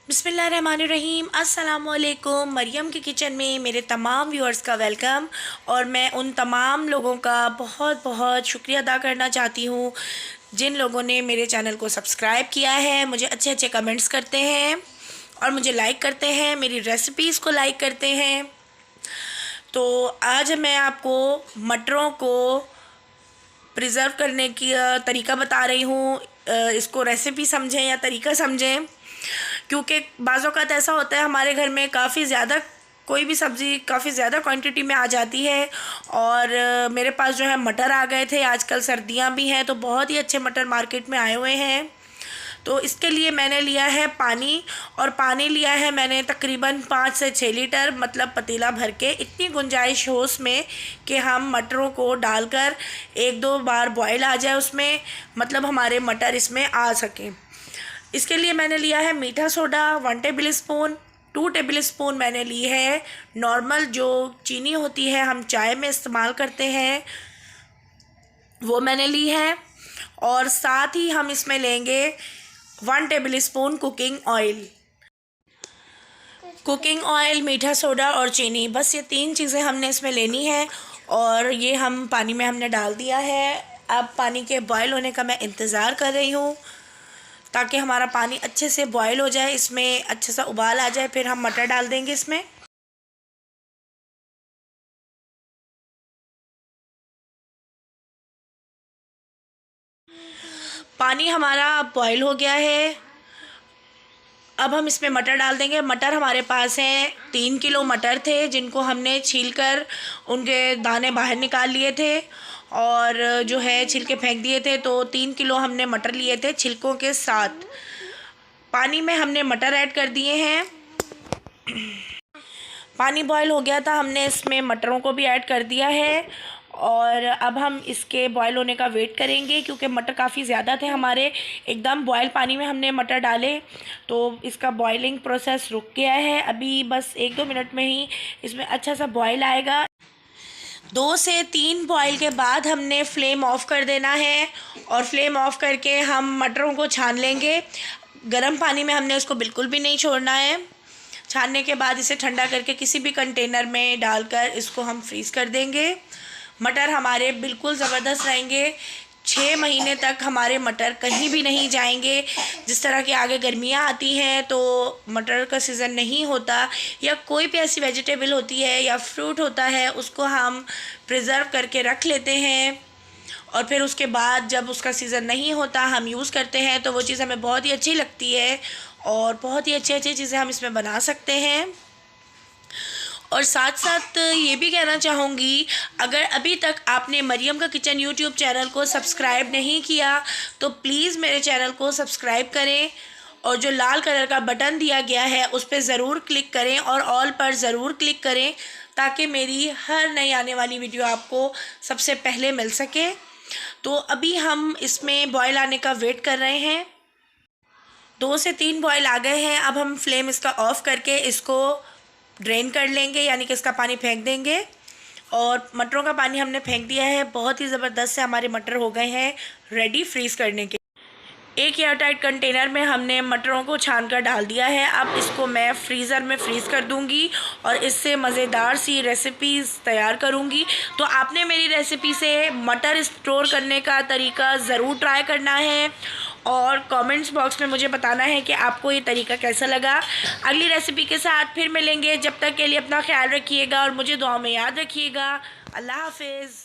बिस्मिल्लाहिर्रहमानिर्रहीम। अस्सलामुअलैकुम। मरियम के किचन में मेरे तमाम व्यूअर्स का वेलकम। और मैं उन तमाम लोगों का बहुत बहुत शुक्रिया अदा करना चाहती हूँ जिन लोगों ने मेरे चैनल को सब्सक्राइब किया है, मुझे अच्छे अच्छे कमेंट्स करते हैं और मुझे लाइक करते हैं, मेरी रेसिपीज़ को लाइक करते हैं। तो आज मैं आपको मटरों को प्रिज़र्व करने की तरीका बता रही हूँ। इसको रेसिपी समझें या तरीका समझें, क्योंकि बाज़ औक़ात ऐसा होता है हमारे घर में काफ़ी ज़्यादा कोई भी सब्ज़ी काफ़ी ज़्यादा क्वांटिटी में आ जाती है। और मेरे पास जो है मटर आ गए थे। आजकल सर्दियां भी हैं तो बहुत ही अच्छे मटर मार्केट में आए हुए हैं। तो इसके लिए मैंने लिया है पानी, और पानी लिया है मैंने तकरीबन 5 से 6 लीटर, मतलब पतीला भर के। इतनी गुंजाइश हो उसमें कि हम मटरों को डालकर एक दो बार बॉयल आ जाए उसमें, मतलब हमारे मटर इसमें आ सकें। इसके लिए मैंने लिया है मीठा soda 1 table spoon, 2 table spoon मैंने ली है नॉर्मल जो चीनी होती है हम चाय में इस्तेमाल करते हैं, वो मैंने ली है। और साथ ही हम इसमें लेंगे 1 table spoon cooking oil. Cooking oil, मीठा सोडा और चीनी, बस ये 3 चीज़ें हमने इसमें लेनी है। और ये हम पानी में हमने डाल दिया है। अब पानी के बॉयल होने का मैं इंतज़ार कर रही हूँ ताकि हमारा पानी अच्छे से बॉयल हो जाए, इसमें अच्छे सा उबाल आ जाए, फिर हम मटर डाल देंगे इसमें। पानी हमारा बॉयल हो गया है। अब हम इसमें मटर डाल देंगे। मटर हमारे पास हैं 3 किलो मटर थे, जिनको हमने छीलकर उनके दाने बाहर निकाल लिए थे और जो है छिलके फेंक दिए थे। तो 3 किलो हमने मटर लिए थे छिलकों के साथ। पानी में हमने मटर ऐड कर दिए हैं। पानी बॉयल हो गया था, हमने इसमें मटरों को भी ऐड कर दिया है। और अब हम इसके बॉयल होने का वेट करेंगे, क्योंकि मटर काफ़ी ज़्यादा थे हमारे। एकदम बॉयल पानी में हमने मटर डाले तो इसका बॉयलिंग प्रोसेस रुक गया है। अभी बस 1-2 मिनट में ही इसमें अच्छा सा बॉयल आएगा। 2 से 3 बॉयल के बाद हमने फ्लेम ऑफ़ कर देना है, और फ्लेम ऑफ़ करके हम मटरों को छान लेंगे। गर्म पानी में हमने उसको बिल्कुल भी नहीं छोड़ना है। छानने के बाद इसे ठंडा करके किसी भी कंटेनर में डालकर इसको हम फ्रीज़ कर देंगे। मटर हमारे बिल्कुल ज़बरदस्त रहेंगे। 6 महीने तक हमारे मटर कहीं भी नहीं जाएंगे। जिस तरह की आगे गर्मियाँ आती हैं तो मटर का सीज़न नहीं होता, या कोई भी ऐसी वेजिटेबल होती है या फ्रूट होता है उसको हम प्रिज़र्व करके रख लेते हैं, और फिर उसके बाद जब उसका सीज़न नहीं होता हम यूज़ करते हैं तो वो चीज़ हमें बहुत ही अच्छी लगती है, और बहुत ही अच्छी अच्छी चीज़ें हम इसमें बना सकते हैं। और साथ साथ ये भी कहना चाहूँगी, अगर अभी तक आपने मरियम का किचन यूट्यूब चैनल को सब्सक्राइब नहीं किया तो प्लीज़ मेरे चैनल को सब्सक्राइब करें, और जो लाल कलर का बटन दिया गया है उस पर ज़रूर क्लिक करें, और ऑल पर ज़रूर क्लिक करें, ताकि मेरी हर नई आने वाली वीडियो आपको सबसे पहले मिल सके। तो अभी हम इसमें बॉयल आने का वेट कर रहे हैं। 2 से 3 बॉयल आ गए हैं। अब हम फ्लेम इसका ऑफ़ करके इसको ड्रेन कर लेंगे, यानी कि इसका पानी फेंक देंगे। और मटरों का पानी हमने फेंक दिया है। बहुत ही ज़बरदस्त से हमारे मटर हो गए हैं रेडी फ्रीज़ करने के। एक एयर टाइट कंटेनर में हमने मटरों को छान कर डाल दिया है। अब इसको मैं फ्रीज़र में फ्रीज़ कर दूंगी और इससे मज़ेदार सी रेसिपीज़ तैयार करूंगी। तो आपने मेरी रेसिपी से मटर स्टोर करने का तरीका ज़रूर ट्राई करना है, और कमेंट्स बॉक्स में मुझे बताना है कि आपको ये तरीका कैसा लगा। अगली रेसिपी के साथ फिर मिलेंगे। जब तक के लिए अपना ख्याल रखिएगा और मुझे दुआ में याद रखिएगा। अल्लाह हाफिज़।